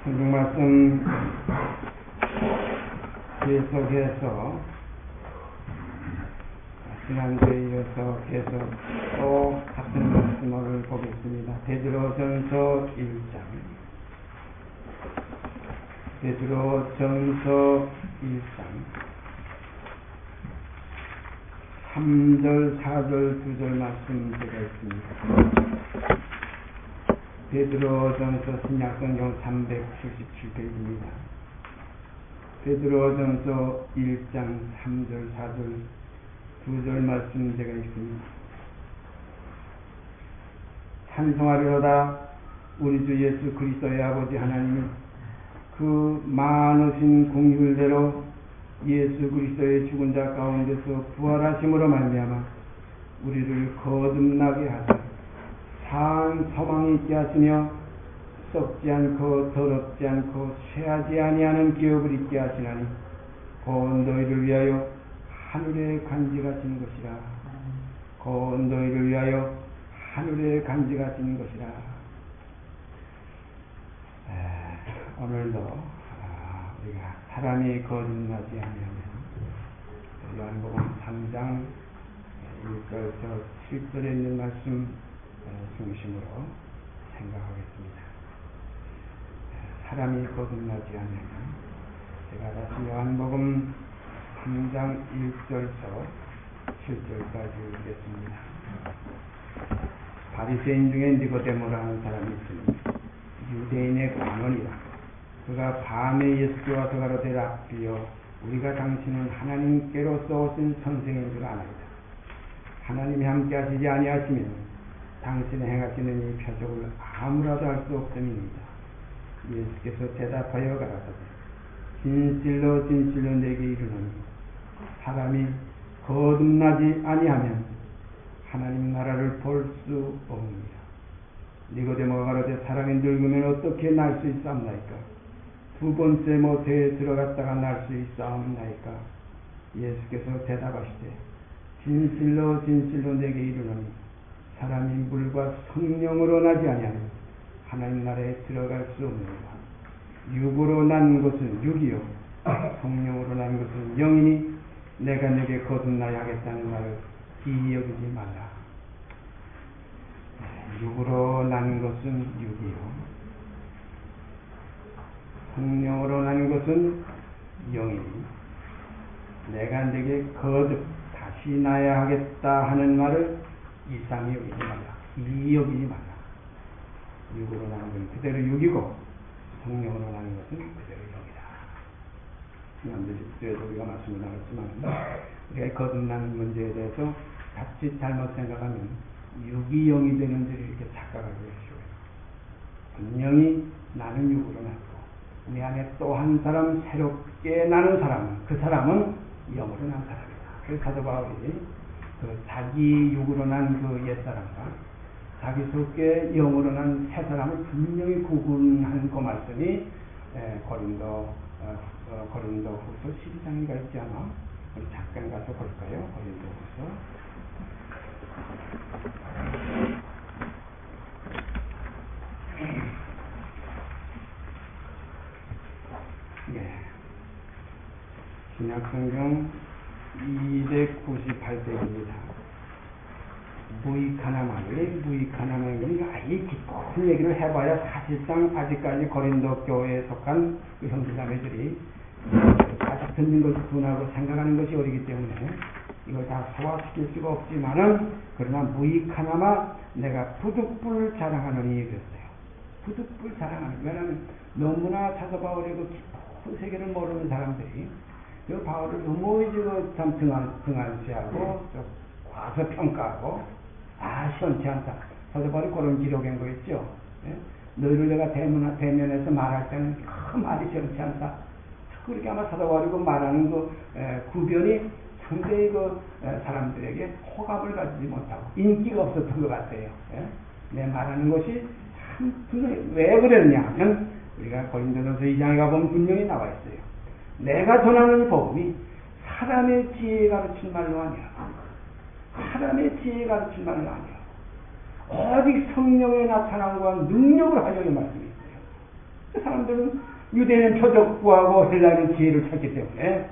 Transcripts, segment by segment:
성경 말씀 계속해서 지난주에 이어서 계속 또 같은 말씀을 보겠습니다. 베드로전서 1장. 베드로전서 1장 3절, 4절, 2절 말씀 제가 있습니다. 베드로전서 신약성경 377페이지입니다. 베드로전서 1장 3절, 4절, 2절 말씀 제가 있습니다. 찬송하리로다. 우리 주 예수 그리스도의 아버지 하나님이 그 많으신 공율대로 예수 그리스도의 죽은 자 가운데서 부활하심으로 말미암아 우리를 거듭나게 하사 산 소망이 있게 하시며 썩지 않고 더럽지 않고 취하지 아니하는 기업을 있게 하시나니 곧 너희를 위하여 하늘에 간직하신 것이라. 곧 너희를 위하여 하늘에 간직하신 것이라. 오늘도 우리가 사람이 거듭나지 아니하면 요한복음 3장 1절부터 7절에 있는 말씀 중심으로 생각하겠습니다. 사람이 거듭나지 않으면 제가 다시 요한복음 3장 1절부터 7절까지 읽겠습니다. 바리새인 중에 니고데모라는 사람이 있으니 유대인의 광언이라. 그가 밤에 예수께 와서 가로되 랍비여, 우리가 당신은 하나님께로서 오신 선생인 줄 아나이다. 하나님이 함께 하시지 아니하시면 당신의 행하시는 이 표적을 아무라도 할 수 없음이니이다. 예수께서 대답하여 가라사대 진실로 진실로 내게 이르노니 사람이 거듭나지 아니하면 하나님 나라를 볼 수 없느니라. 니고데모가 가로되 사람이 늙으면 어떻게 날 수 있사옵나이까? 두 번째 모태에 들어갔다가 날 수 있사옵나이까? 예수께서 대답하시되 진실로 진실로 내게 이르노니 사람이 물과 성령으로 나지 아니하면 하나님 나라에 들어갈 수 없느니라. 육으로 난 것은 육이요 성령으로 난 것은 영이니 내가 네게 거듭나야 하겠다는 말을 기이 여기지 말라. 육으로 난 것은 육이요 성령으로 난 것은 영이니 내가 네게 거듭 다시 나야 하겠다 하는 말을 이상히 여기지 말라. 기이 여기지 말라. 육으로 나는 건 그대로 육이고 성령으로 나는 것은 그대로 영이다. 지난주에도 우리가 말씀을 나눴지만 우리가 거듭나는 문제에 대해서 자칫 잘못 생각하면 육이 영이 되는 줄 이렇게 착각하고 계시고요. 분명히 나는 육으로 났고 내 안에 또 한 사람 새롭게 나는 사람은 그 사람은 영으로 난 사람이다. 그래서 사도 바울이 그 자기 육으로 난 그 옛사람과 자기 속에 영으로 난 새 사람을 분명히 구분한 그 말씀이 고린도 후서 12장인가 있지 않아? 우리 잠깐 가서 볼까요? 고린도 후서. 네. 신약성경 298페이지입니다. 무이카나마의 아예 깊은 얘기를 해봐야 사실상 아직까지 고린도 교회에 속한 그 형제자매들이 아직 듣는 것이 둔하고 생각하는 것이 어리기 때문에 이걸 다 소화시킬 수가 없지만은 그러나 무이카나마 내가 부득불 자랑하노니 얘기했어요. 부득불 자랑하는. 왜냐하면 너무나 사도 바울의 그 깊은 세계를 모르는 사람들이 그 바울을 너무 참 등한시하고 좀 과소평가하고 시원치 않다. 사도 바울이 그런 기록한 거 있죠. 예? 너희를 내가 대면해서 말할 때는 그 말이 시원치 않다. 그렇게 아마 사도 바울이 그 말하는 그 구변이 상당히 그 사람들에게 호감을 가지지 못하고 인기가 없었던 것 같아요. 예? 내 말하는 것이 참 분명히 왜 그랬냐 하면 우리가 고린도전서 2장에 가보면 분명히 나와 있어요. 내가 전하는 이 복음이 사람의 지혜 가르친 말로 아니야. 사람의 지혜 가르친 말은 아니야. 오직 성령의 나타남과 능력을 하려는 말씀이 있어요. 그 사람들은 유대인은 표적 구하고 헬라인은 지혜를 찾기 때문에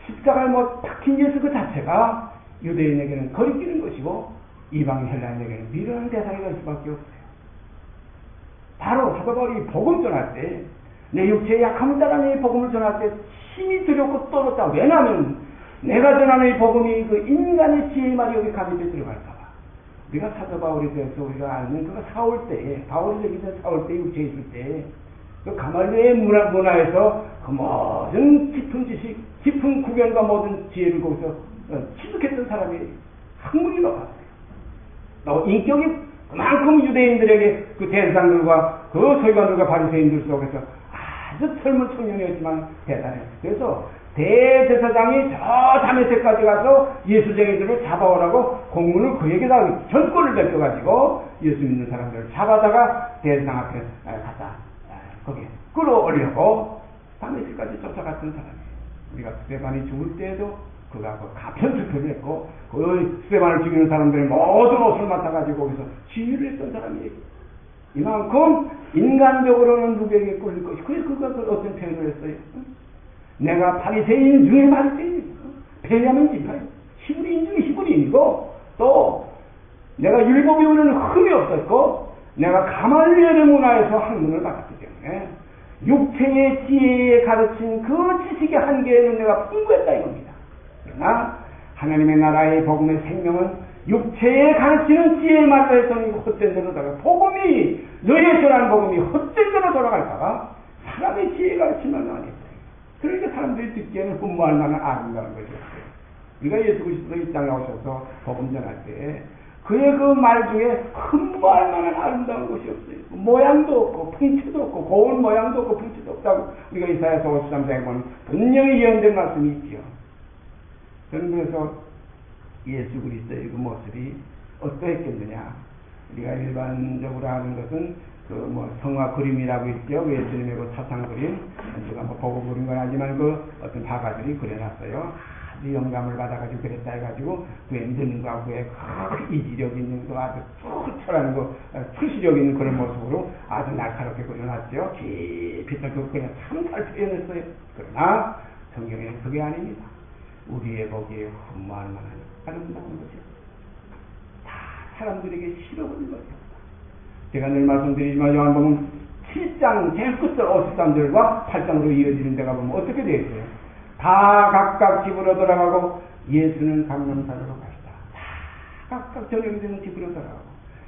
십자가에 박힌 예수 그 자체가 유대인에게는 거리끼는 것이고 이방 헬라인에게는 미련한 대상이 될 수밖에 없어요. 바로 사도 바울이 복음 전할 때, 내 육체의 약함을 따라 이 복음을 전할 때 힘이 두렵고 떨었다. 왜냐하면 내가 전하는 이 복음이 그 인간의 지혜의 말이 여기 가미돼 들어갈까봐. 우리가 사도 바울에 대해서 우리가 아는 그 사울 때에, 바울이 되기 전 사울 때 육체에 있을 때, 그 가말리의 문화에서 그 모든 깊은 지식, 깊은 구견과 모든 지혜를 거기서 취득했던 사람이 학문이 높았어요. 인격이 그만큼 유대인들에게 그 대상들과 그 서기관들과 바리새인들 속에서 아주 젊은 청년이었지만 대단했어요. 그래서 대제사장이 저 다메섹까지 가서 예수쟁이들을 잡아오라고 공문을 그에게다 전권을 베껴가지고 예수 믿는 사람들을 잡아다가 대제사장 앞에 갖다 거기에 끌어올려고 다메섹까지 쫓아갔던 사람이에요. 우리가 스데반이 죽을 때에도 그가 그 가편 투표를 했고 그 스데반을 죽이는 사람들의 모든 옷을 맡아가지고 거기서 지휘를 했던 사람이에요. 이만큼 인간적으로는 누구에게 꿀릴 것이. 그래서 그가 어떤 표현을 했어요. 내가 바리새인 중에 바리새인, 베냐민 지파, 히브리인 중에 히브리인이고, 또 내가 율법 배우는 흠이 없었고, 내가 가말리엘의 문화에서 학문을 받았기 때문에 육체의 지혜에 가르친 그 지식의 한계에는 내가 풍부했다 이겁니다. 그러나 하나님의 나라의 복음의 생명은 육체에 가르치는 지혜의 말로 해서는 헛된 대로 돌아가. 복음이 너희의 전한 복음이 헛된 대로 돌아갈까봐 사람의 지혜에 가르치면 안 했어요. 그러니까 사람들이 듣기에는 흠모할 만한 아름다운 것이었어요. 우리가 예수 그리스도 이 땅에 오셔서 복음 전할 때 그의 그 말 중에 흠모할 만한 아름다운 것이 없어요. 모양도 없고 풍채도 없고 고운 모양도 없고 풍채도 없다고 우리가 이사야서 53장에 보면 분명히 예언된 말씀이 있지요. 저는 그래서 예수 그리스도의 그 모습이 어떠했겠느냐. 우리가 일반적으로 하는 것은 그 성화 그림이라고 있죠. 예수님의 그 사상 그림. 제가 보고 그린 건 아니지만 그 어떤 화가들이 그려놨어요. 아주 영감을 받아가지고 그랬다 해가지고 그에 눈과 그에 이지력 있는 그 아주 툭철하는 그 투시력 있는 그런 모습으로 아주 날카롭게 그려놨죠. 깊이 그 그냥 참 잘 표현했어요. 그러나 성경에는 그게 아닙니다. 우리의 보기에 흠모할 만한 아름다운 것이 다 사람들에게 싫어버린 것이었다. 제가 늘 말씀드리지만 요한복음 7장 제일 끝을 53절과 8장으로 이어지는 데가 보면 어떻게 되어 있어요? 다 각각 집으로 돌아가고 예수는 감람산으로 가시다. 다 각각 저녁이 되는 집으로 돌아가고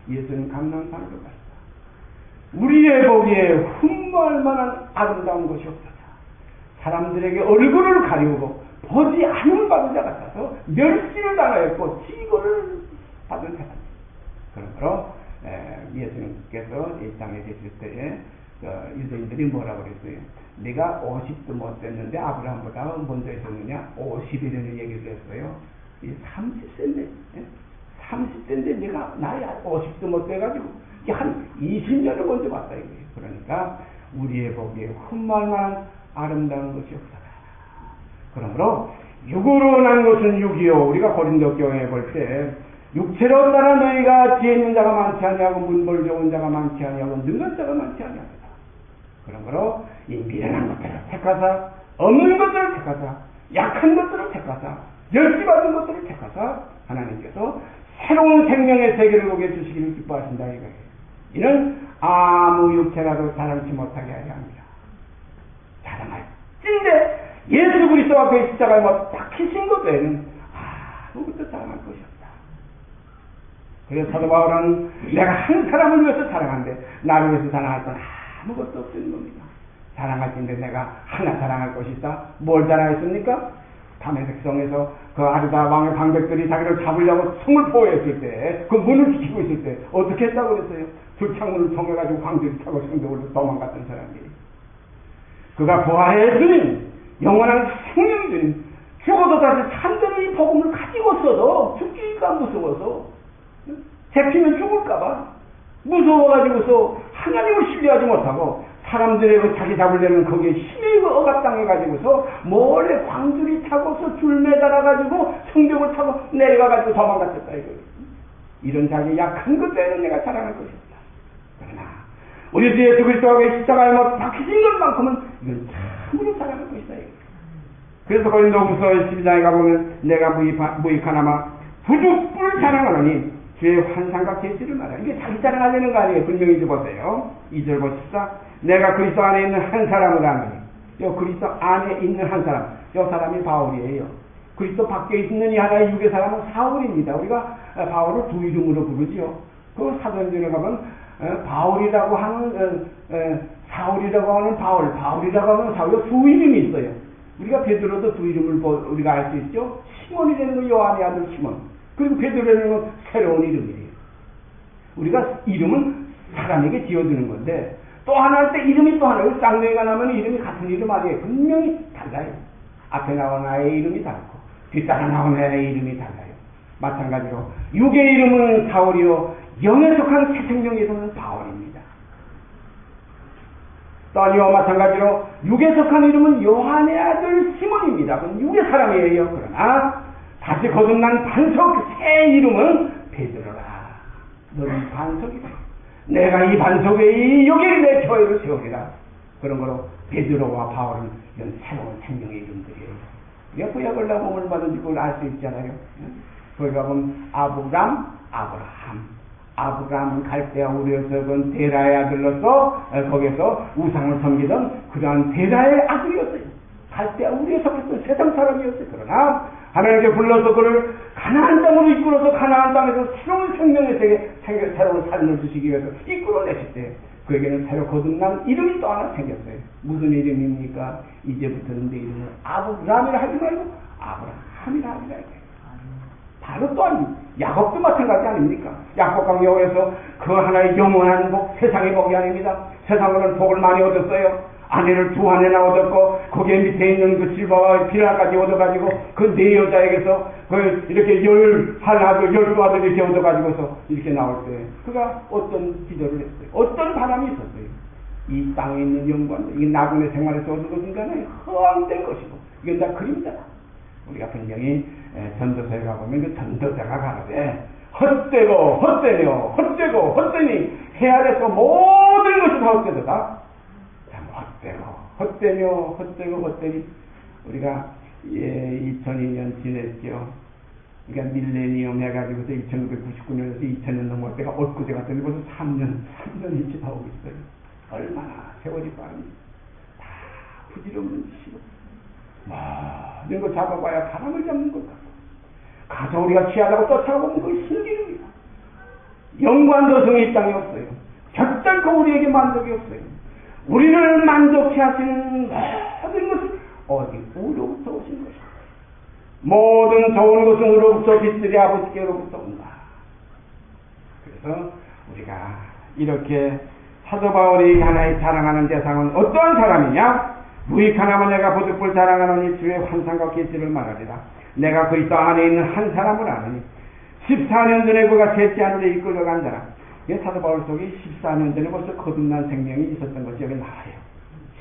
예수는 감람산으로 가시다. 우리의 보기에 흠모할 만한 아름다운 것이 없었다. 사람들에게 얼굴을 가리우고 보지 않은 받은 자 같아서 멸시를 당하였고 지고를 받은 사람. 그러므로 예수님께서 이 땅에 계실 때에 유대인들이 뭐라고 그랬어요? 내가 50도 못 됐는데 아브라함보다 먼저 있었느냐? 50이라는 얘기를 했어요. 30세인데 30세인데 내가 나이 50도 못 돼가지고 한 20년을 먼저 봤다 이거예요. 그러니까 우리의 보기에 흠모할 만한 아름다운 것이 없다. 그러므로 육으로 난 것은 육이요. 우리가 고린도 교회에 볼 때 육체로 따라 너희가 지혜 있는 자가 많지 아니하고 문벌 좋은 자가 많지 아니하고 능한 자가 많지 아니하다. 그러므로 이 미련한 것들을 택하사 없는 것들을 택하사 약한 것들을 택하사 멸시받은 것들을 택하사 하나님께서 새로운 생명의 세계를 보게 해주시기를 기뻐하신다 이거예요. 이는 아무 육체라도 자랑치 못하게 하려 합니다. 자랑할 찐데 예수 그리스도 앞에 십자가에 박히신 것 외에는 아무것도 자랑할 것이 없다. 그래서 사도 바울은 내가 한 사람을 위해서 자랑한데 나를 위해서 자랑할 건 아무것도 없는 겁니다. 자랑할 텐데 내가 하나 자랑할 것이 있다. 뭘 자랑했습니까? 다메섹성에서 그 아르다 왕의 방백들이 자기를 잡으려고 성을 포위했을 때, 그 문을 지키고 있을 때 어떻게 했다고 그랬어요? 두 창문을 통해가지고 광주를 타고 성벽으로 도망갔던 사람들이. 그가 부활의 주님, 영원한 생명이 주님, 죽어도 다시 참되는 이 복음을 가지고서도 죽기가 무서워서 잡히면 죽을까봐 무서워가지고서 하나님을 신뢰하지 못하고 사람들의 그 자기 잡으려는 거기에 힘에 억압당해가지고서 몰래 광주리 타고서 줄 매달아가지고 성벽을 타고 내려가가지고 도망갔었다 이거예요. 이런 자기 약한 것 외에는 내가 자랑할 것이 없다. 그러나 우리 주 예수 그리스도가 십자가에 못 박히신 것만큼은 이건 참으로 사랑할 것이다. 그래서 고린도후서 12장에 가보면 내가 무익하나마 부득불 자랑하노니 주의 환상과 계시를 말하라. 이게 자기 자랑하려는 거 아니에요. 분명히 보세요. 2절 보십시다. 내가 그리스도 안에 있는 한 사람을 아노니. 요 그리스도 안에 있는 한 사람. 요 사람이 바울이에요. 그리스도 밖에 있는 이 하나의 육의 사람은 사울입니다. 우리가 바울을 두 이름으로 부르지요. 그 사도행전에 가면 바울이라고 하는 사울이라고 하는 바울, 바울이라고 하는 사울, 두 이름이 있어요. 우리가 베드로도 두 이름을 우리가 알 수 있죠. 시몬이 되는 건 요한의 아들 시몬. 그리고 베드로라는 건 새로운 이름이에요. 우리가 이름은 사람에게 지어주는 건데 또 하나 할 때 이름이 또 하나요. 쌍둥이가 나면 이름이 같은 이름 아니에요. 분명히 달라요. 앞에 나온 아이의 이름이 다르고 뒷따라 나온 아이의 이름이 달라요. 마찬가지로 육의 이름은 사울이요 영에 속한 새 생명에서는 바울입니다. 또 이와 마찬가지로 육에 속한 이름은 요한의 아들 시몬입니다. 그건 육의 사람이에요. 그러나 다시 거듭난 반석 새 이름은 베드로라. 너는 반석이다. 내가 이 반석에 여기에 내 교회를 세우리라. 그런 거로 베드로와 바울은 이런 새로운 생명의 이름들이에요. 우리가 구약을 보면 뭐든지 그걸 알 수 있잖아요. 거기 가보면 아브라함은 갈대아 우르에서 본 데라의 아들로서 거기서 우상을 섬기던 그러한 데라의 아들이었어요. 갈대아 우르에서 그랬던 세상 사람이었어요. 그러나 하나님께 불러서 그를 가나안 땅으로 이끌어서 가나안 땅에서 새로운 생명의 세계, 새로운 삶을 주시기 위해서 이끌어내실 때 그에게는 새로 거듭난 이름이 또 하나 생겼어요. 무슨 이름입니까? 이제부터는 내 이름을 아브라함이라 하지 말고 아브라함이라 하리라. 바로 또한 야곱도 마찬가지 아닙니까? 야곱 강요에서 그 하나의 영원한 복, 세상의 복이 아닙니다. 세상으로는 복을 많이 얻었어요. 아내를 두 아내나 얻었고 거기에 밑에 있는 그 실버와 비라까지 얻어가지고 그 네 여자에게서 그 이렇게 12아들 이렇게 얻어가지고서 이렇게 나올 때 그가 어떤 기도를 했어요. 어떤 바람이 있었어요. 이 땅에 있는 영광, 이 나군의 생활에서 얻은 것은 간에 허황된 것이고 이건 다 그림자다. 우리가 분명히 전도서에 가보면 그 전도자가 가는데 헛되니 헤아려서 모든 것이 다 헛되다. 헛되니 우리가 2002년 지냈죠. 그러니까 밀레니엄 해가지고서 1999년에서 2000년 넘어갈 때가 엊그제 같은데 벌써 3년이 다 오고 있어요. 얼마나 세월이 빠릅니다. 다 부질없는 짓이고 이런 거 잡아봐야 사람을 잡는 것 같고 가서 우리가 취하려고 쫓아가보면 그것이 신기입니다. 영광도성이 이 땅에 없어요. 결단코 우리에게 만족이 없어요. 우리를 만족해 하시는 모든 것은 어디 우로부터 오신 것입니다. 모든 좋은 것은 우로부터 빛들이 아버지께로부터 온다. 그래서 우리가 이렇게 사도 바울이 하나의 자랑하는 대상은 어떠한 사람이냐? 무익하나마 내가 부득불 자랑하노니 주의 환상과 계시를 말하리라. 내가 그리스도 안에 있는 한 사람을 아느니 14년 전에 그가 셋째 하늘에 이끌려간 자라. 사도 바울 속에 14년 전에 벌써 거듭난 생명이 있었던 것이 여기 나와요.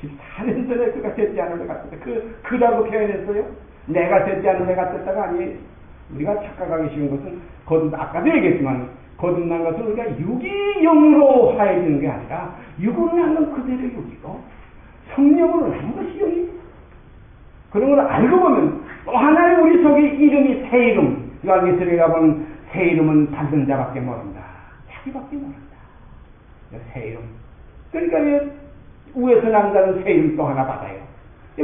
14년 전에 그가 셋째 하늘에 갔었다. 그라고 표현했어요. 내가 셋째 하늘에 갔었다가 아니에요. 우리가 착각하기 쉬운 것은 아까도 얘기했지만 거듭난 것은 우리가 육이 영으로 화해지는 게 아니라 육으로 나는 그대로 육이고 성령으로 나는 것이 영이고 그런 걸 알고 보면 또 하나의 우리 속에 이름이 새 이름. 요한계시록에 가보면 새 이름은 받은 자밖에 모른다. 자기밖에 모른다. 새 이름. 그러니까 위에서 난다는 새 이름 또 하나 받아요.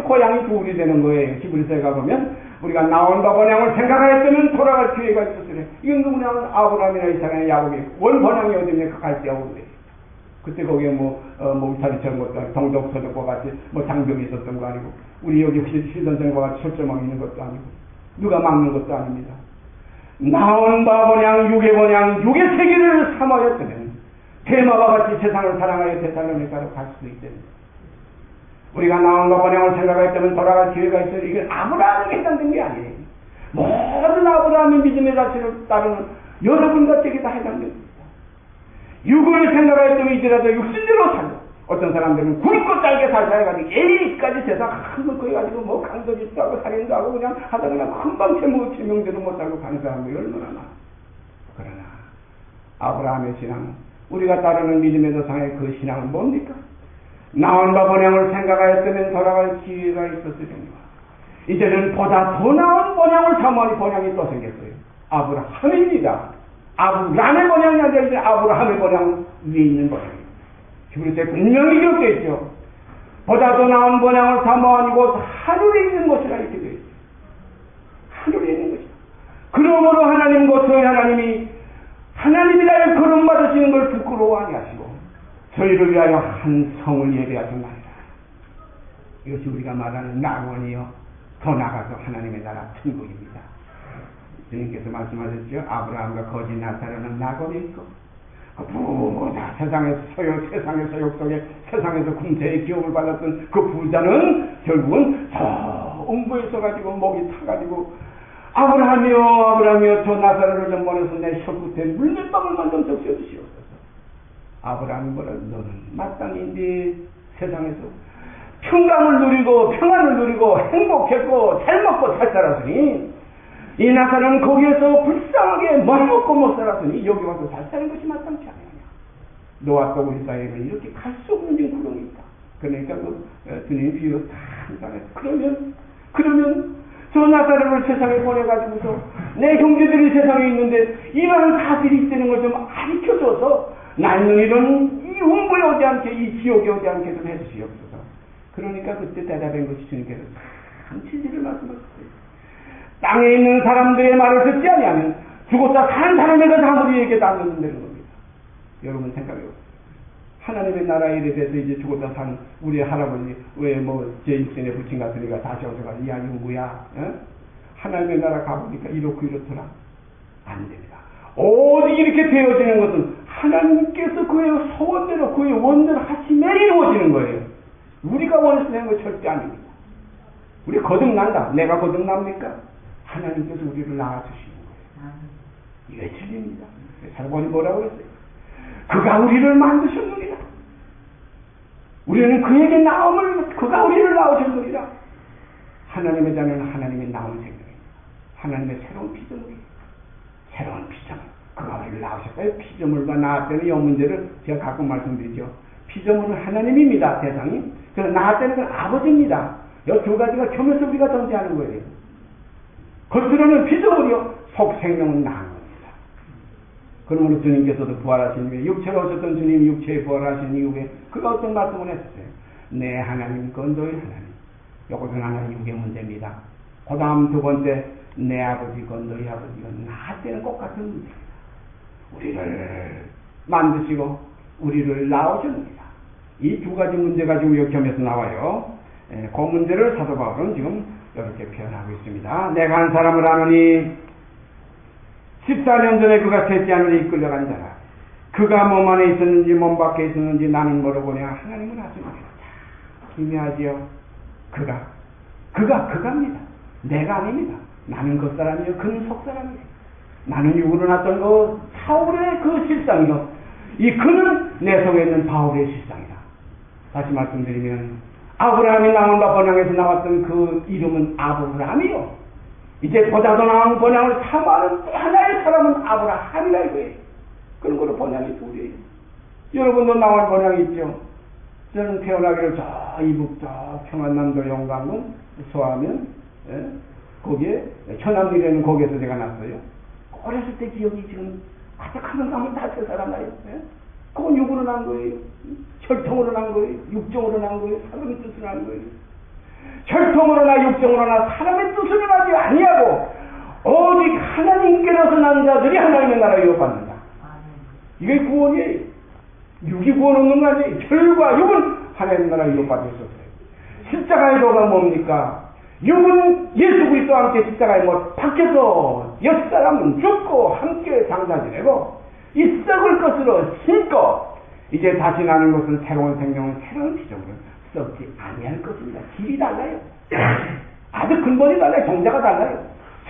고향이 둘이 되는 거예요. 히브리서에 가보면 우리가 나온다 번향을 생각하였으면 돌아갈 기회가 있었으래. 이건 누구냐면 아브라함이나 이삭이나 야곱이 원 번향이 어디냐 갈대하고 그래. 그때 거기에 울타리처럼 것도 아니고 동족서적과 같이 장벽이 있었던 거 아니고 우리 여기 시선생과 같이 철조망이 있는 것도 아니고 누가 막는 것도 아닙니다. 나온 바 번향 육의 세계를 삼하였으면 대마와 같이 세상을 사랑하여 데살로니가로 갈 수 있습니다. 우리가 나온 바 번향을 생각하였다면 돌아갈 기회가 있어요. 이건 아브라함에게 해당된 게 아니에요. 모든 아브라함의 믿음의 자체를 따르는 여러분 같에게 다 해당됩니다. 육을 생각하였다면 이제라도 육신대로 살고 어떤 사람들은 굵고 짧게 살살해가지고 A까지 세상 한번 거해가지고 강도짓도 하고 살인도 하고 그냥 하다 그냥 금방 제명제도 못하고 가는 사람들이 얼마나 많아. 그러나 아브라함의 신앙은 우리가 따르는 믿음의 도상의 그 신앙은 뭡니까? 나은 바 번향을 생각하였다면 돌아갈 기회가 있었으려니와 이제는 보다 더 나은 번향을 사모하니 번향이 또 생겼어요. 아브라함입니다. 아브라함의 번향이 아니라 이제 아브라함의 번향 위에 있는 번향입니다. 히브리서에 분명히 기록되어 있죠. 보다 더 나은 번향을 사모하니 곧 하늘에 있는 것이라 이렇게 되어 있죠. 하늘에 있는 것이다. 그러므로 하나님 곧 저희 하나님이 하나님이라여 거름받으시는 걸 부끄러워 아니하시고 저희를 위하여 한 성을 예배하셨나이다. 이것이 우리가 말하는 낙원이요 더 나가서 하나님의 나라 천국입니다. 주님께서 말씀하셨죠. 아브라함과 거지 나사로는 낙원에 있고 부자 세상의 소욕 속에 세상에서 군대의 기업을 받았던 그 부자는 결국은 저 음부에 있어가지고 목이 타가지고 아브라함이여 저 나사로를 좀 보내서 내 혀끝에 물맷방울만 좀 적셔주시옵소서. 아브라함이 뭐라 너는 마땅히 네 세상에서 평강을 누리고 평안을 누리고 행복했고 잘 먹고 잘 살았으니 이 나사로는 거기에서 불쌍하게 못 먹고 못 살았으니 여기 와서 잘 사는 것이 마땅치 않느냐. 너와 또 우리 사이에는 이렇게 갈 수 없는 구렁이 있다. 그러니까 주님이 비유를 다 한다네. 그러면 저 나사로를 세상에 보내가지고서 내 형제들이 세상에 있는데 이러한 사실이 있다는 걸 좀 가르쳐줘서 나는 이런 이 음부에 오지 않게 이 지옥에 오지 않게 좀 해주시옵소서. 그러니까 그때 대답한 것이 주님께서 참 진리를 말씀하셨어요. 땅에 있는 사람들의 말을 듣지 아니하면 죽었다 산 사람에게 아무리 얘기해도 안 듣는다는 겁니다. 여러분 생각해보세요. 하나님의 나라에 대해서 이제 죽었다 산 우리 할아버지 왜 제 육신의 부친 같으니까 다시 오셔가지고 야 누구야? 하나님의 나라 가보니까 이렇더라. 안 됩니다. 오직 이렇게 되어지는 것은 하나님께서 그의 소원대로 그의 원대로 하심에 이루어지는 거예요. 우리가 원해서 되는 거 절대 아닙니다. 우리 거듭난다. 내가 거듭납니까? 하나님께서 우리를 낳아주시는 거예요. 이게 진리입니다. 사람이 뭐라고 했어요? 그가 우리를 만드셨느니라. 우리는 그에게 나옴을 그가 우리를 낳으셨느니라. 하나님의 자녀는 하나님의 나온 생명입니다. 하나님의 새로운 피조물이에요. 새로운 피조물. 그가 우리를 낳으셨어요. 피조물과 나왔다는 이 문제를 제가 가끔 말씀드리죠. 피조물은 하나님입니다. 대상이. 그래서 나왔다는 건 아버지입니다. 이 두 가지가 겸해서 우리가 존재하는 거예요. 겉으로는 피조물이요. 속 생명은 나은 겁니다. 그러므로 주님께서도 부활하신 이후에 육체로 오셨던 주님이 육체에 부활하신 이후에 그가 어떤 말씀을 했어요. 내 하나님 건 너희 하나님. 이것은 하나의 육의 문제입니다. 그 다음 두 번째 내 아버지 건 너희 아버지가 나한테는 똑같은 문제입니다. 우리를 만드시고 우리를 낳으셨습니다. 이 두 가지 문제 가지고 역점에서 나와요. 그 문제를 사도 바울은 지금 이렇게 표현하고 있습니다. 내가 한 사람을 아노니 14년 전에 그가 셋째 하늘에 이끌려간 자라. 그가 몸 안에 있었는지 몸 밖에 있었는지 나는 모르고냐 하나님은 아주 기묘하지요. 그가입니다. 내가 아닙니다. 나는 그 사람이요. 그는 속 사람이에요. 나는 육으로 났던 그 사울의 그 실상이요. 이 그는 내 속에 있는 바울의 실상이다. 다시 말씀드리면 아브라함이 나온 바 번향에서 나왔던 그 이름은 아브라함이요. 이제 보다 더 나은 번향을 사모하는 또 하나의 사람은 아브라함이라 이거예요. 그런 거로 번향이 둘이에요. 여러분도 나온 번향이 있죠. 저는 태어나기를 저 이북 저 평안남도 영광군 소하면 거기에 천암리라는 거기에서 제가 났어요. 어렸을 때 기억이 지금 가득하면 가면 다 그 사람 나요. 그건 육으로 난 거예요. 혈통으로 난 거예요. 육정으로 난 거예요. 사람의 뜻으로 난 거예요. 혈통으로나 육정으로나 사람의 뜻으로 나지 아니하고 오직 하나님께로서 난 자들이 하나님의 나라에 유업받는다. 이게 구원이에요. 육이 구원 없는 거 아니에요. 혈과 육은 하나님의 나라에 유업받으셨어요. 십자가의 도가 뭡니까? 육은 예수 그리스도와 함께 십자가에 밖에서 옛 사람은 죽고 함께 장사 지내고 이 썩을 것으로 신고 이제 다시 나는 것은 새로운 생명은 새로운 피조물은 썩지 아니할 것입니다. 길이 달라요. 아주 근본이 달라요. 정자가 달라요.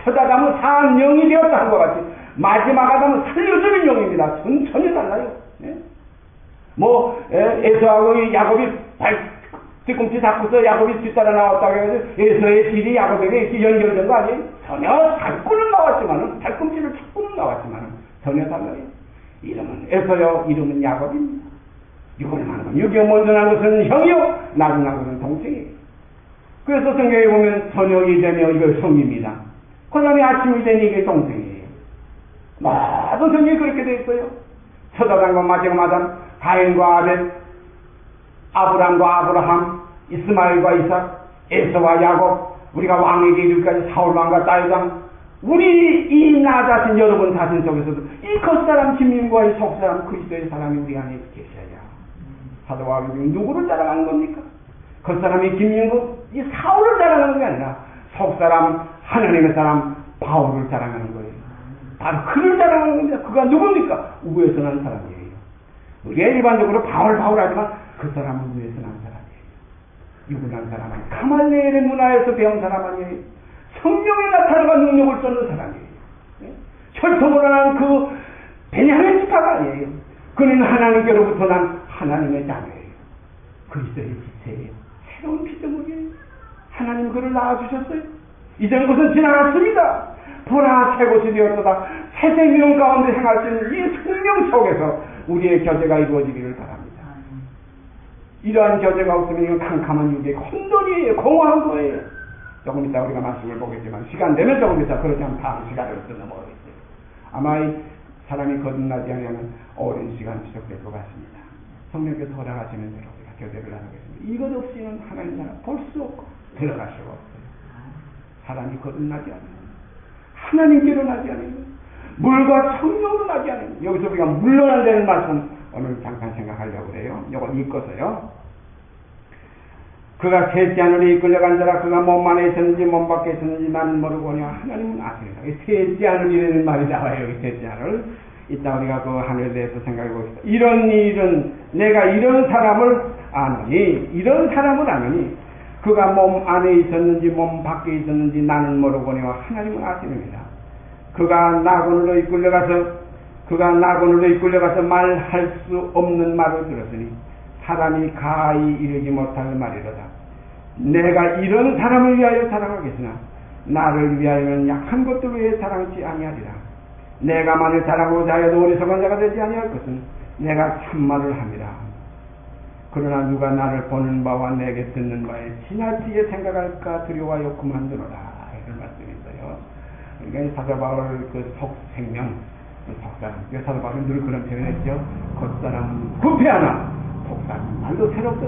처자담은 사한 영이 되었다 한 것 같이 마지막 아담은 살려주는 영입니다. 전혀 달라요. 네? 에서하고 야곱이 뒤꿈치 잡고서 야곱이 뒤따라 나왔다고 해서 에서의 길이 야곱에게 이렇게 연결된 거 아니에요? 전혀 잡고는 나왔지만은, 뒤꿈치를 잡고는 나왔지만은 전혀 달라요. 이름은 에서요, 이름은 야곱입니다. 육을 낳은 건 육이요, 먼저 난 것은 형이요, 나중 난 것은 동생이에요. 그래서 성경에 보면 저녁이 되며 이거 성입니다. 그 다음에 아침이 되니 이게 동생이에요. 모든 성경이 그렇게 되어 있어요. 첫아담과 마지막 가인과 아벨, 아브람과 아브라함, 이스마엘과 이삭, 에서와 야곱, 우리가 왕에게 이르기까지 사울왕과 다윗왕, 우리 이 나 자신 여러분 자신 속에서도 이 겉사람 김민과 이 속사람 그리스도의 사람이 우리 안에 계셔야 사도 바울이 누구를 자랑하는 겁니까? 겉사람이 김민구 이 사울을 자랑하는 게 아니라 속사람 하나님의 사람 바울을 자랑하는 거예요. 바로 그를 자랑하는 겁니다. 그가 누굽니까? 우에서 난 사람이에요. 우리가 일반적으로 바울 하지만 그 사람은 우에서 난 사람이에요. 유부난 사람은 가말리엘의 문화에서 배운 사람 아니에요. 성령의 나타나가 능력을 쫓는 사람이에요. 혈통으로 난 그 베냐민 지파가 아니에요. 그는 하나님께로부터 난 하나님의 자녀예요. 그리스도의 지체예요. 새로운 피조물이에요. 하나님 그를 낳아주셨어요. 이전 것은 지나갔습니다. 보라 새 것이 되었도다. 새 생명 가운데 행할 수 있는 이 생명 속에서 우리의 교제가 이루어지기를 바랍니다. 이러한 교제가 없으면 이건 캄캄한 육의 혼돈이에요. 공허한 거예요. 조금 이따 우리가 말씀을 보겠지만 시간 되면 조금 이따 그러지 않으면 다음 시간으로 넘어가겠어요. 아마 이 사람이 거듭나지 않으면 오랜 시간 지속될 것 같습니다. 성령께서 허락하시는 대로 우리가 교제를 나누겠습니다. 이것 없이는 하나님 나라 볼 수 없고 들어갈 수가 없어요. 사람이 거듭나지 않으면 하나님께로 나지 않으면 물과 성령으로 나지 않으면 여기서 우리가 물러난다는 말씀 오늘 잠깐 생각하려고 그래요. 이걸 읽어서요. 그가 셋째 하늘에 이끌려간 자라 그가 몸 안에 있었는지 몸 밖에 있었는지 나는 모르거니와 하나님은 아시리라. 셋째 하늘이라는 말이 나와요. 여기 셋째 하늘. 이따 우리가 그 하늘에 대해서 생각해 봅시다. 이런 일은 내가 이런 사람을 아느니 그가 몸 안에 있었는지 몸 밖에 있었는지 나는 모르거니와 하나님은 아시느니라. 그가 낙원으로 이끌려가서 말할 수 없는 말을 들었으니 사람이 가히 이르지 못할 말이로다. 내가 이런 사람을 위하여 사랑하겠으나 나를 위하여는 약한 것들 위해 사랑치 아니하리라. 내가 만일 사랑하고자 하여도 어리석은 자가 되지 아니할 것은 내가 참말을 함이라. 그러나 누가 나를 보는 바와 내게 듣는 바에 지나치게 생각할까 두려워하여 그만두노라. 이런 말씀이 있어요. 그러니까 사도 바울 그 속생명, 속사람. 사도 바울은 늘 그런 표현했죠. 겉사람은 부패하나 속사람은 말도 새롭다.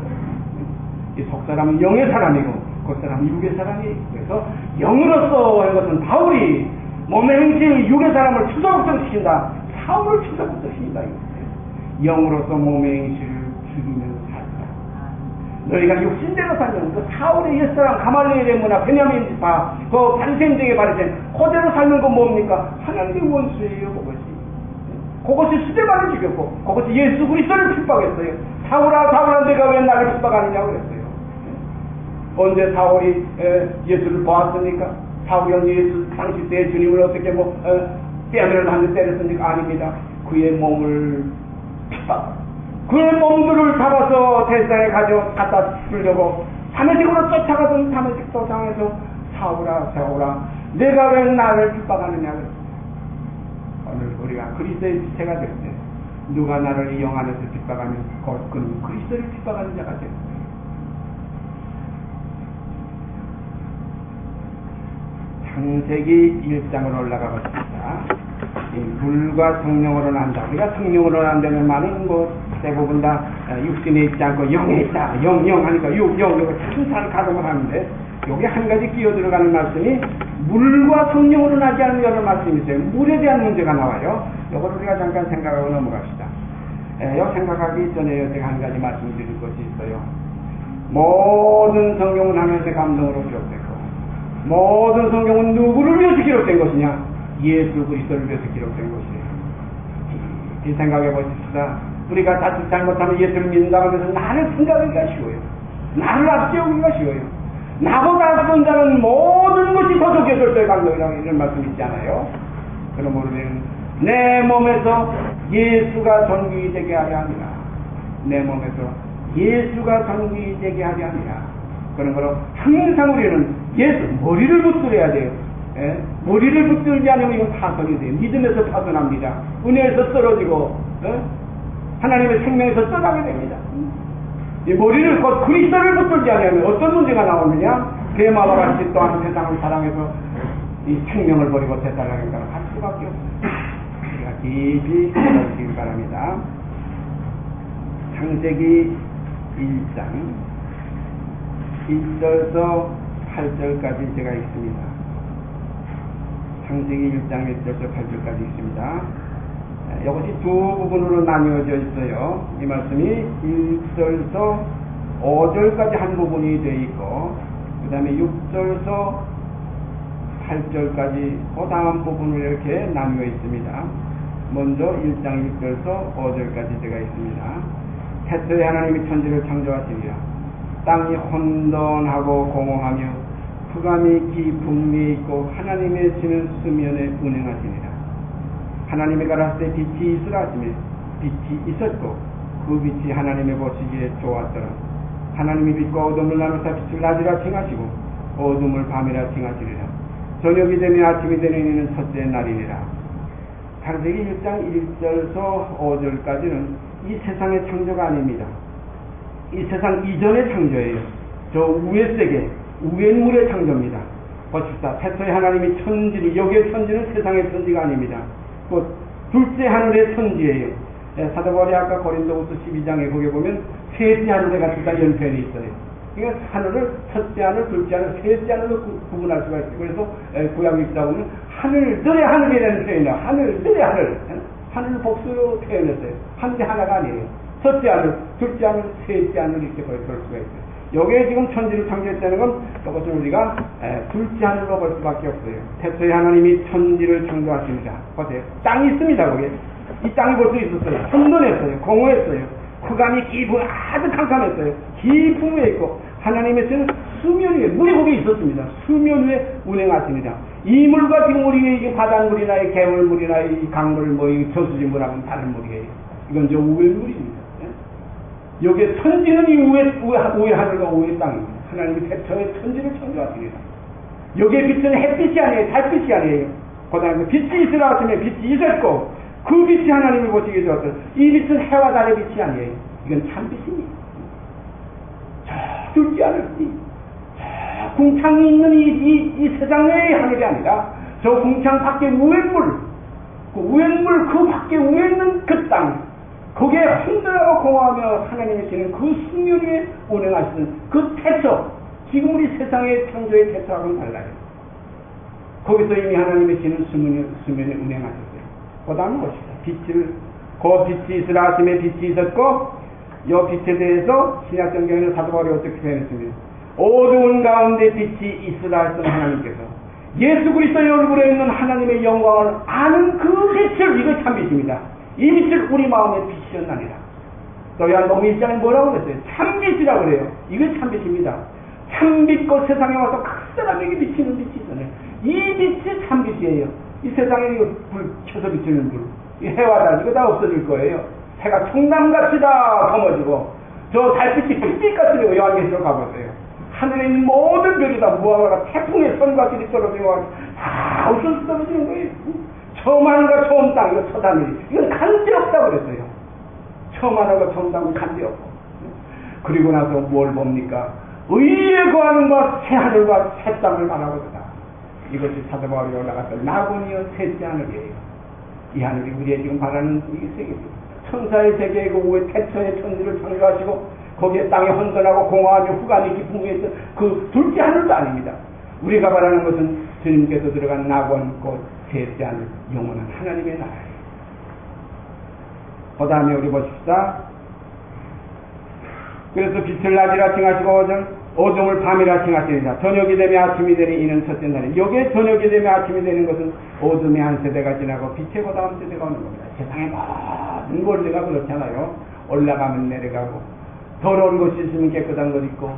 이 속사람은 영의 사람이고 겉사람은 육의 사람이에요. 그래서 영으로서 하는 것은 바울이 몸의 행실 육의 사람을 추상국성시킨다. 사울을 추상국성시킨다. 영으로서 몸의 행실을 죽이는 살다. 너희가 육신대로 살면 그 사울의 옛사람 가말리엘의 문화 베냐민 지파 그 바리새인들에게 바리새인 그대로 살는 건 뭡니까? 하나님의 원수예요. 그것이 스데반을 죽였고 그것이 예수 그리스도를 핍박했어요. 사울아 내가 왜 나를 핍박하느냐고 그랬어요. 언제 사울이 예수를 보았습니까? 사울이 예수 당시 때 주님을 어떻게 뺨을 한 대 때렸습니까? 아닙니다. 그의 몸을 핍박, 그의 몸들을 잡아서 대상에 갖다 쓰려고 다메섹으로 쫓아가던 다메섹 도상에서 사울아 내가 왜 나를 핍박하느냐고 그랬어요. 오늘 우리가 그리스도의 지체가 될 때 누가 나를 이 영 안에서 핍박하면 곧 그는 그리스도를 핍박하는 자가 됩니다. 창세기 1장으로 올라가겠습니다. 물과 성령으로 난다. 우리가 성령으로 난다는 말은 대부분 다 육신에 있지 않고 영에 있다. 영 하니까 이거 천사를 가동을 하는데 여기 한 가지 끼어 들어가는 말씀이 물과 성령으로 나지 않는 여러 말씀이 있어요. 물에 대한 문제가 나와요. 이걸 우리가 잠깐 생각하고 넘어갑시다. 이거 생각하기 전에 제가 한 가지 말씀드릴 것이 있어요. 모든 성경은 하나님의 감동으로 기록됐고 모든 성경은 누구를 위해서 기록된 것이냐? 예수 그리스도를 위해서 기록된 것이에요. 이 생각해 보십시다. 우리가 자칫 잘못하면 예수를 믿는다고 해서 나를 생각하기가 쉬워요. 나를 앞세우기가 쉬워요. 나보다 앞선 자는 모든 것이 도덕의 절대 감동이라고 이런 말씀 있잖아요. 그럼 우리는 내 몸에서 예수가 존귀되게 하려 합니다. 내 몸에서 예수가 존귀되게 하려 합니다. 그런 거로 항상 우리는 예수 머리를 붙들어야 돼요. 머리를 붙들지 않으면 이건 파손이 돼요. 믿음에서 파손합니다. 은혜에서 쓰러지고 하나님의 생명에서 떠나게 됩니다. 이 머리를 곧 그리스도를 붙들지 않으면 어떤 문제가 나오느냐? 대마와 같이 또한 세상을 사랑해서 이 생명을 버리고 세상을 갈 수밖에 없습니다. 우리가 깊이 생각하시길 바랍니다. 창세기 1장 1절에서 8절까지 제가 있습니다. 창세기 1장 1절에서 8절까지 있습니다. 이것이 두 부분으로 나뉘어져 있어요. 이 말씀이 1절에서 5절까지 한 부분이 되어 있고 그 다음에 6절에서 8절까지 그 다음 부분을 이렇게 나누어 있습니다. 먼저 1장 1절에서 5절까지 제가 있습니다. 태초에 하나님이 천지를 창조하시니라. 땅이 혼돈하고 공허하며 흑암이 깊음이 있고 하나님의 지는 수면에 운행하시니라. 하나님이 가라사대 빛이 있으라 하시며 빛이 있었고 그 빛이 하나님의 보시기에 좋았더라. 하나님이 빛과 어둠을 나누사 빛을 낮이라 칭하시고 어둠을 밤이라 칭하시리라. 저녁이 되며 아침이 되는 이는 첫째 날이니라. 창세기 1장 1절에서 5절까지는 이 세상의 창조가 아닙니다. 이 세상 이전의 창조예요. 저 위의 세계, 위의 물의 창조입니다. 보십시다. 태초에 하나님이 천지를, 여기의 천지는 세상의 천지가 아닙니다. 그 둘째 하늘의 천지예요. 사도 바울이 아까 고린도후서 12장에 거기 보면 셋째 하늘에 같은 연편이 있어요. 그러니까 하늘을 첫째 하늘, 둘째 하늘, 셋째 하늘로 구분할 수가 있어요. 그래서 구약 읽다 보면 하늘들의 하늘이라는 표현이에요. 하늘들의 하늘. 하늘 복수로 표현했어요. 하늘이 하나가 아니에요. 첫째 하늘, 둘째 하늘, 셋째 하늘 이렇게 볼 수가 있어요. 여기에 지금 천지를 창조했다는 건 이것을 우리가 둘째 하늘로 볼 수밖에 없어요. 태초에 하나님이 천지를 창조하십니다. 보세요. 땅이 있습니다. 거기에. 이 땅이 벌써 있었어요. 혼돈했어요. 공허했어요. 흑암이 깊은 아주 캄캄했어요. 깊은 위에 있고 하나님의 쓰는 수면 위에 물이 거기 있었습니다. 수면 위에 운행하십니다. 이 물과 지금 우리 바닷물이나 이 개울물이나 이 강물 이 저수지물하고는 다른 물이에요. 이건 저 우의 물입니다. 여기에 천지는 이 우의 하늘과 우의 땅입니다. 하나님이 태초에 천지를 창조하십니다. 여기에 빛은 햇빛이 아니에요. 달빛이 아니에요. 그 다음에 빛이 있으라 하시면 빛이 있었고 그 빛이 하나님을 보시기에 좋았어요. 이 빛은 해와 달의 빛이 아니에요. 이건 참빛입니다. 저 둘째 하늘, 저 궁창이 있는 이 세상의 하늘이 아니라 저 궁창 밖에 우엔물, 그 밖에 우에 있는 그 땅, 거기에 혼돈하고 공허하며 하나님의 지는 그 수면 위에 운행하시는 그 태초, 지금 우리 세상의 창조의 태초하고는 달라요. 거기서 이미 하나님의 지는 수면에 운행하셨어요. 그 다음에 봅시다. 빛이 있으라 하심에 빛이 있었고, 이 빛에 대해서 신약성경에는 사도 바울이 어떻게 표현했습니다. 어두운 가운데 빛이 있으라 하신 하나님께서 예수 그리스도의 얼굴에 있는 하나님의 영광을 아는 그 빛을, 이거 참빛입니다. 이 빛을 우리 마음에 비추었나니라. 또 요한복음 1장에 뭐라고 그랬어요? 참빛이라고 그래요. 이거 참빛입니다. 참빛과 세상에 와서 각 사람에게 비치는 빛이 있잖아요. 이 빛이 참빛이에요. 이 세상에 이거 불 켜서 비치는 불, 이 해와 달, 이거 다 없어질 거예요. 해가 총남같이 다 검어지고, 저 달빛이 빛빛같이 되고, 요한계시록 가보세요. 하늘에 있는 모든 별이 다 무화과가 태풍의 선같이 떨어지고, 다 없어져 떨어지는 거예요. 처음 하늘과 처음 땅, 이거 첫 하늘이. 이건 간대 없다고 그랬어요. 처음 하늘과 처음 땅은 간대 없고. 그리고 나서 뭘 봅니까? 의에 거하는 것, 새 하늘과 새 땅을 말하거든요. 이것이 사도 바울이 올라갔던 낙원이요 셋째 하늘이에요. 이 하늘이 우리의 지금 바라는 이 세계입니다. 천사의 세계이고 우에 태초의 천지를 창조하시고 거기에 땅에 혼돈하고 공허하며 흑암이 깊은 위에 있던 그 둘째 하늘도 아닙니다. 우리가 바라는 것은 주님께서 들어간 낙원 곧 셋째 하늘, 영원한 하나님의 나라예요. 그 다음에 우리 보십시다. 그래서 빛을 낮이라 칭하시고 어둠을 밤이라 칭하시리라. 저녁이 되면 아침이 되니 이는 첫째 날이. 여기에 저녁이 되면 아침이 되는 것은 어둠의 한 세대가 지나고 빛의 그 다음 세대가 오는 겁니다. 세상의 모든 원리가 그렇잖아요. 올라가면 내려가고, 더러운 것이 있으면 깨끗한 것 있고,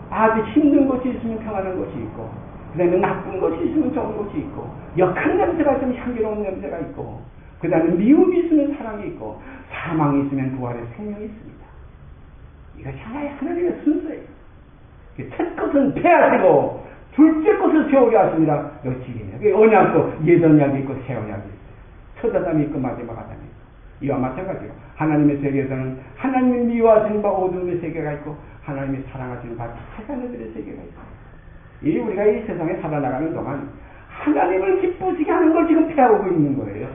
아주 힘든 것이 있으면 평안한 것이 있고, 그 다음에 나쁜 것이 있으면 좋은 것이 있고, 역한 냄새가 있으면 향기로운 냄새가 있고, 그 다음에 미움이 있으면 사랑이 있고, 사망이 있으면 부활의 생명이 있습니다. 이것이 하나님의 순서예요. 첫 것은 패하시고 둘째 것을 세우게 하십니다. 너 진리냐. 언약도 예전약이 있고 새 언약이 있어요. 첫 아담이 있고 마지막 아담이 있고. 이와 마찬가지로 하나님의 세계에서는 하나님이 미워하시는 바 어둠의 세계가 있고 하나님이 사랑하시는 바 세상들의 세계가 있어요. 이 우리가 이 세상에 살아나가는 동안 하나님을 기쁘시게 하는 걸 지금 배우고 있는 거예요.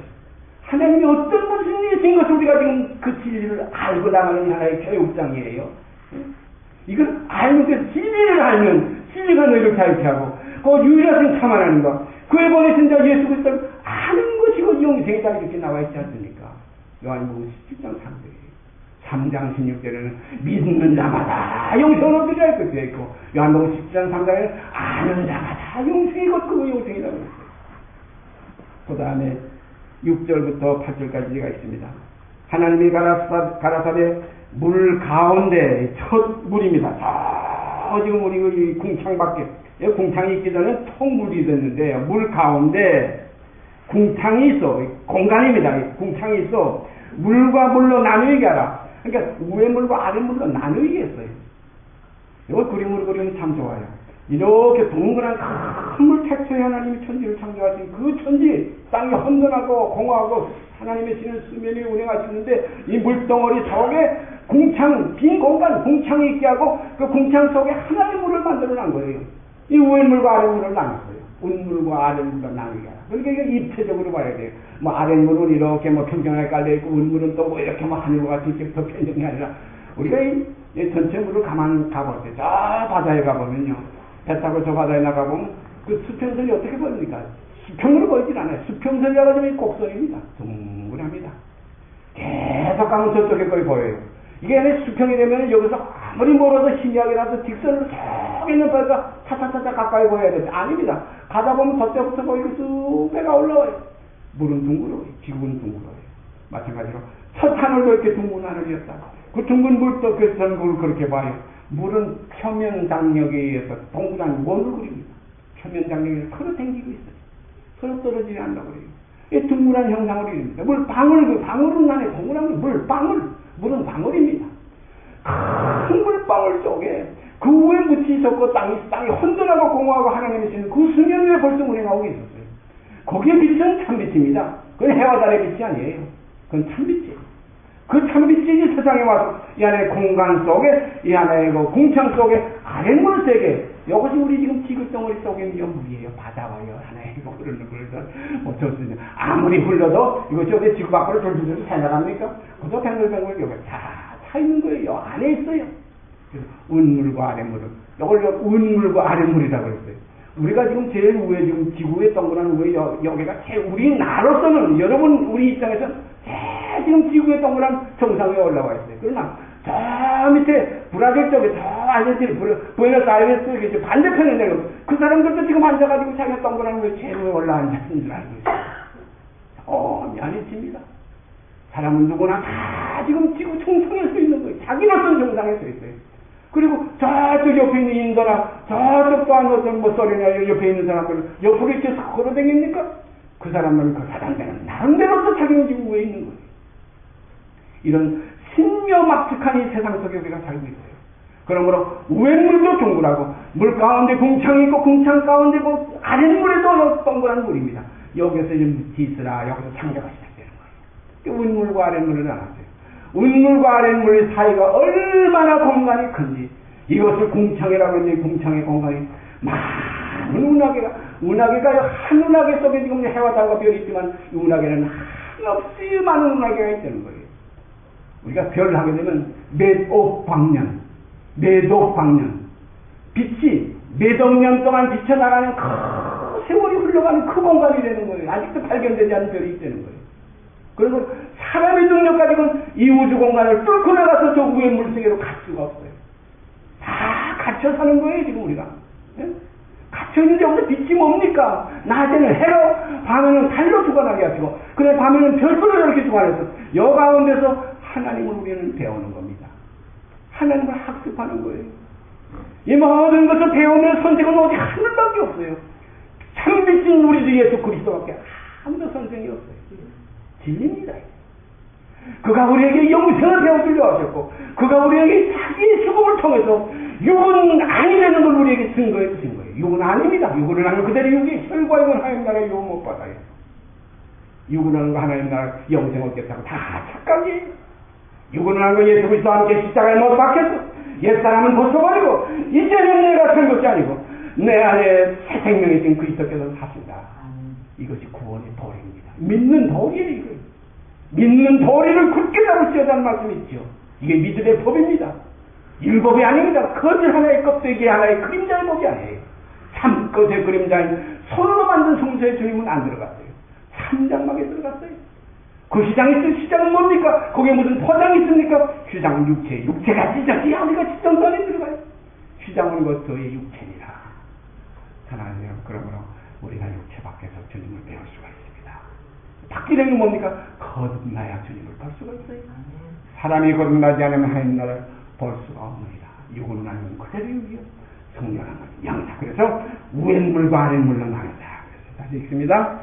하나님이 어떤 무슨 일이 된 것을 우리가 지금 그 진리를 알고 나가는 하나의 교육장이에요. 이걸 알면 그 진리를 알면 진리가 너희를 자유케 하고 그 유일하신 참 하나님과 그에 보내신 자 예수 그리스도를 아는 것이고 영생이다 이렇게 나와 있지 않습니까? 요한복음 17장 3절이에요. 3장 16절에는 믿는 자마다 영생을 얻으리라 이렇게 되어 있고 요한복음 17장 3장에는 아는 자마다 영생이 곧 그 영생이라고 했어요. 그 다음에 6절부터 8절까지가 있습니다. 하나님이 가라사대 물 가운데 첫 물입니다. 지금 우리 궁창 밖에 궁창이 있기 전에 통물이 됐는데 물 가운데 궁창이 있어. 공간입니다. 궁창이 있어. 물과 물로 나누게 하라. 그러니까 위에 물과 아래 물로 나누게 했어요. 이거 그림으로 그리면 참 좋아요. 이렇게 동그란 큰 물 태초에 하나님이 천지를 창조하신 그 천지 땅이 혼돈하고 공허하고 하나님의 신은 수면이 운행하시는데 이 물덩어리 속에 궁창 빈 공간 궁창이 있게 하고 그 궁창 속에 하나님의 물을 만들어 난 거예요. 이 위에 물과 아래 물을 나눴어요. 운물과 아래 물로 나누게 하라. 그러니까 이게 입체적으로 봐야 돼요. 뭐 아래 물은 이렇게 뭐 평평하게 깔려 있고 운물은 또 뭐 이렇게 뭐 하늘과 같이 이렇게 더 편정이 아니라 우리가 이 전체 물을 가만 가볼 때 저 바다에 가보면요. 배 타고 저 바다에 나가보면 그 수평선이 어떻게 보입니까? 수평으로 보이질 않아요. 수평선이라고 하면 곡선입니다. 둥그랍니다. 계속 가면 저쪽에 거의 보여요. 이게 수평이 되면 여기서 아무리 멀어도 희미하게라도 직선으로 저기 있는 배가 차차차차 가까이 보여야 되지. 아닙니다. 가다 보면 저때부터 보이고 쑥 배가 올라와요. 물은 둥그러워요. 지구는 둥그러워요. 마찬가지로 첫 하늘도 이렇게 둥근 하늘이었다. 그 둥근 물도 그 전구를 그렇게 봐요. 물은 표면 장력에 의해서 동그란 원을 그립니다. 표면 장력을 서로 당기고 있어요. 서로 떨어지지 않는다고 그래요. 이 둥그란 형상을 이룹니다. 물 방울, 그 방울은 안에 동그란 물 방울, 물은 방울입니다. 큰 물방울 쪽에 그 위에 묻히 있었고 땅이 혼돈하고 공허하고 하나님이 주는 그 수면 위에 벌써 운행하고 있었어요. 거기에 빛은 참빛입니다. 그건 해와 달의 빛이 아니에요. 그건 참빛이에요. 그 참빛이 세상에 와서 이 안에 공간 속에 이 안에 그 궁창 속에 아랫물 세계 이것이 우리 지금 지구덩어리 속에 있는 물이에요. 바다와요. 하나의 흐르는 물에서 뭐 좋습니다. 아무리 흘러도 이것이 어디 지구 밖으로 돌돌돌 새나갑니까? 그저 뱅글뱅글 여기 차 있는 거예요. 안에 있어요. 그래서 운물과 아랫물을 이걸 운물과 아랫물이라고 그랬어요. 우리가 지금 제일 위에 지금 지구의 동그란 위에 여기가 제일 우리 나로서는 여러분 우리 입장에서 제일 지금 지구의 동그란 정상에 올라와 있어요. 그러나 저 밑에 브라질 쪽에 저 아르헨티나 부에노스아이레스 쪽에 반대편에 내려 그 사람들도 지금 앉아가지고 자기가 동그란 위에 제일 위에 올라앉았는 줄 알고 있어요. 미안해집니다. 사람은 누구나 다 지금 지구 총성에 서 있는 거예요. 자기로서는 정상에 서 있어요. 그리고 저쪽 옆에 있는 인도나 저쪽 또 한 어떤 뭐 소리나 옆에 있는 사람들은 옆으로 이렇게 걸어다닙니까? 그 사람들은 그 사람들은 나름대로서 자기는 지금 위에 있는 거예요. 이런 신묘막측한 이 세상 속에 우리가 살고 있어요. 그러므로 위에 물도 둥글하고 물 가운데 궁창이 있고 궁창 가운데 뭐 아랫물에도 동그란 물입니다. 여기서 이제 지스라 여기서 창조가 시작되는 거예요. 윗물과 아랫물을 나눴어요. 윗물과 아랫물의 사이가 얼마나 공간이 큰지 이것을 궁창이라고 했는데 궁창의 공간이 많은 운하계가 한 운하계 속에 지금 해와 달과 별이 있지만 이 운하계는 한없이 많은 운하계가 있다는 거예요. 우리가 별을 하게 되면 몇억 광년 빛이 몇억 년 동안 비쳐나가는 그 세월이 흘러가는 그 공간이 되는 거예요. 아직도 발견되지 않은 별이 있다는 거예요. 그래서 사람의 능력 가지고는 이 우주 공간을 뚫고 나가서 저 위의 물세계로 갈 수가 없어요. 다 갇혀 사는 거예요, 지금 우리가. 네? 갇혀 있는데 여기서 빛이 뭡니까? 낮에는 해로, 밤에는 달로 주관하게 하시고, 그래, 밤에는 별들로 이렇게 주관해서, 여 가운데서 하나님을 우리는 배우는 겁니다. 하나님을 학습하는 거예요. 이 모든 것을 배우면 선생은 오직 하늘밖에 없어요. 참빛인 우리 주 예수 그리스도밖에 아무도 선생이 없어요. 진리입니다. 그가 우리에게 영생을 배워주려 하셨고 그가 우리에게 자기의 죽음을 통해서 육은 아니 되는 걸 우리에게 증거해 주신 거예요. 육은 아닙니다. 육은 하는 그대로 육이 혈과 육은 하나님 나라에 육 못 받아요. 육은 하는 거 하나님 나라 영생 얻겠다고 다 착각이에요. 육은 하는 거 예수 그리스도와 함께 십자가에 못 박혔어. 옛사람은 벗어버리고 이제는 내가 산 것이 아니고 내 안에 새 생명이 지금 그리스도께서 사신다. 이것이 구원의 도리입니다. 믿는 도리예요. 이거. 믿는 도리를 굳게 잡으시오다는 말씀이 있죠. 이게 믿음의 법입니다. 율법이 아닙니다. 거짓 하나의 껍데기 하나의 그림자의 법이 아니에요. 참것의 그림자인 손으로 만든 성소에 주님은 안 들어갔어요. 삼장막에 들어갔어요. 그 시장이 있을 시장은 뭡니까? 거기에 무슨 포장이 있습니까? 시장은 육체가 시장이 우리가 시장도 안에 들어가요. 시장은 것도의 육체니라. 하나님, 그러므로 우리가 육체 밖에서 주님을 배울 수가 있습니다. 밖에 되는 건 뭡니까? 거듭나야 주님을 볼 수가 있어요. 사람이 거듭나지 않으면 하나님 나라를 볼 수가 없습니다. 육은 아니면 그대로 육이요. 성령은 영이다. 그래서 위엔 물과 아래 물은 아니다. 그래서 다시 읽습니다.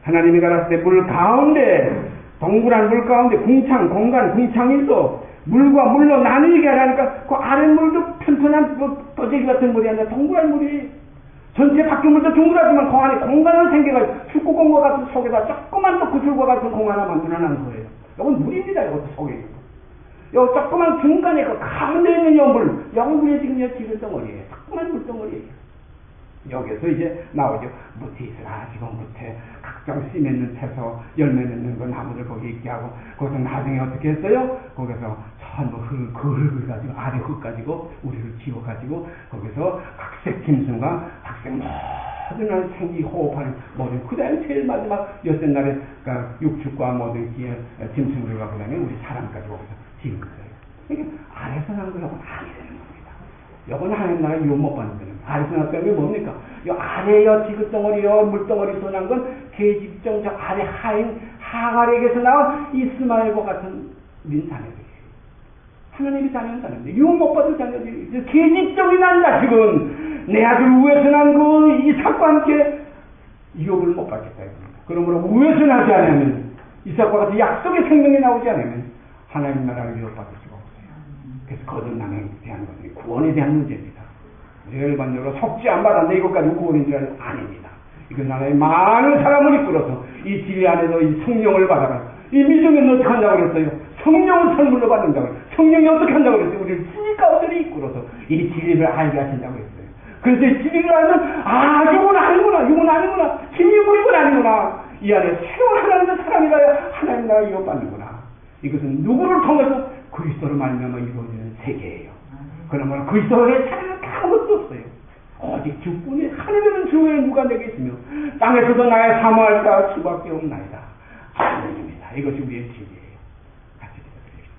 하나님이 가라사대 물 가운데 동그란 물 가운데 궁창 공간 궁창이 있어 물과 물로 나누게 하라니까 그 아래 물도 편편한 떠재기 같은 물이 아니라 동그란 물이 전체 밖에 물도 둥그라지만 그 안에 공간을 생겨가지고 축구공과 같은 속에다 조그만 또 구슬과 같은 공 하나 만들어놓은 거예요. 이건 물입니다. 이것도 속에 있는 거. 요 조그만 중간에 그 가운데 있는 요 물, 영물에 지금 요 지글덩어리예요. 조그만 물덩어리예요. 여기서 이제 나오죠. 무태 있어가지고 무태 각종 씨 맺는 채소 열매 맺는 거 나무들 거기 있게 하고 거기서 나중에 어떻게 했어요? 거기서 전부 그 흙을 가지고 아래 흙 가지고 우리를 지워가지고 거기서 각색 짐승과 각색 모든 생기 호흡하는 모든 그 다음에 제일 마지막 엿새 날에 그러니까 육축과 모든 짐승들과 그 다음에 우리 사람까지 거기서 지은 거예요. 이게 아래서 난 거하고 아니 되는 겁니다. 요건 하나님 나라 유업 못 받는 거예요. 아래서 난 거는 뭡니까? 요 아래요 지긋덩어리요 물덩어리에서 난 건 계집종 저 아래 하인 항아리에게서 나온 이스마엘과 같은 민자녀들이에요. 하나님이 자녀는 자녀인데 유업 못 받은 자녀들이 계집종이 난 자식은 내 아들 우에서 난 그 이삭과 함께 유업을 못 받겠다 이겁니다. 그러므로 우에서 나지 않으면 이삭과 같은 약속의 생명이 나오지 않으면 하나님 나라를 유업 받을 수가 없어요. 그래서 거듭남에 대한 것이 구원에 대한 문제입니다. 우리가 일반적으로 속지 안 받았는데 이것 가지고 구원인 줄 알고 아닙니다. 이건 하나의 많은 사람을 이끌어서 이 진리 안에서 이 성령을 받아가 이 믿음은 어떻게 한다고 그랬어요? 성령을 선물로 받는다고 성령이 어떻게 한다고 그랬어요? 우리를 진리 가운데를 이끌어서 이 진리를 알게 하신다고 했어요. 그래서 이 진리를 알면 이건 아니구나 이건 아니구나 진리고 이건 아니구나 이 안에 새로운 하나님의 사람이라야 하나님 나라를 이어받는구나. 이것은 누구를 통해서 그리스도로 말미암아 이루어지는 세계예요. 그러면 그리스도의 차례는 아무것도 없어요. 오직 주뿐이 하늘에는 주 외에 누가 내게 있으며 땅에서도 나의 사모할 수밖에 없나이다. 아멘입니다. 이것이 우리의 진리예요. 같이 기도드립니다.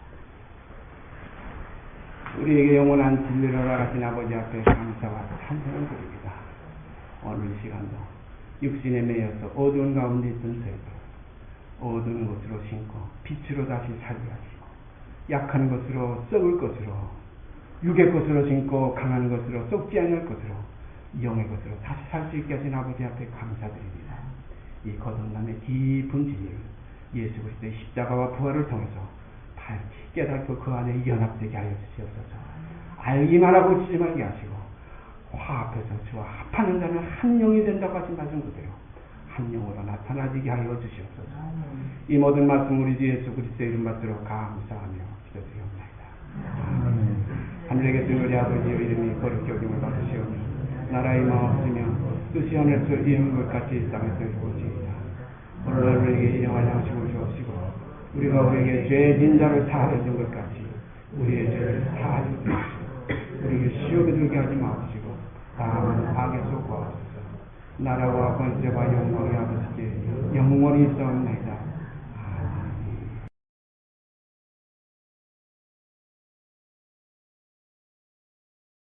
우리에게 영원한 진리를 허락하신 아버지 앞에 감사와 찬송을 드립니다. 오늘 시간도 육신에 매여서 어두운 가운데 있던 저희들 어두운 것으로 신고 빛으로 다시 살게 하시고 약한 것으로 썩을 것으로 육의 것으로 신고 강한 것으로 썩지 않을 것으로 영의 것으로 다시 살 수 있게 하신 아버지 앞에 감사드립니다. 이 거듭남의 깊은 진리를 예수 그리스도의 십자가와 부활을 통해서 밝히 깨닫고 그 안에 연합되게 하여 주시옵소서. 알기만 하고 지지 말게 하시고 화합해서 주와 합하는 자는 한 영이 된다고 하신 말씀 그대로 한 영으로 나타나지게 하여 주시옵소서. 이 모든 말씀 우리 주 예수 그리스도의 이름 받들어 감사하며 기도드리옵나이다. 하늘에 계신 우리 아버지의 이름이 거룩히 여김을 받으시오며 나라의 마옵시며 뜻이 하늘에서 이룬 것 같이 이 땅에서 이루어지이다. 오늘 우리에게 일용할 양식을 주옵시고 우리가 우리에게 죄진 자를 사하여 준 것 같이 우리의 죄를 사하여 주옵시고 우리에게 시험에 들게 하지 마옵시고 다만 악에서 구하옵소서. 나라와 권세와 영광이 아버지께 영원히 있사옵나이다.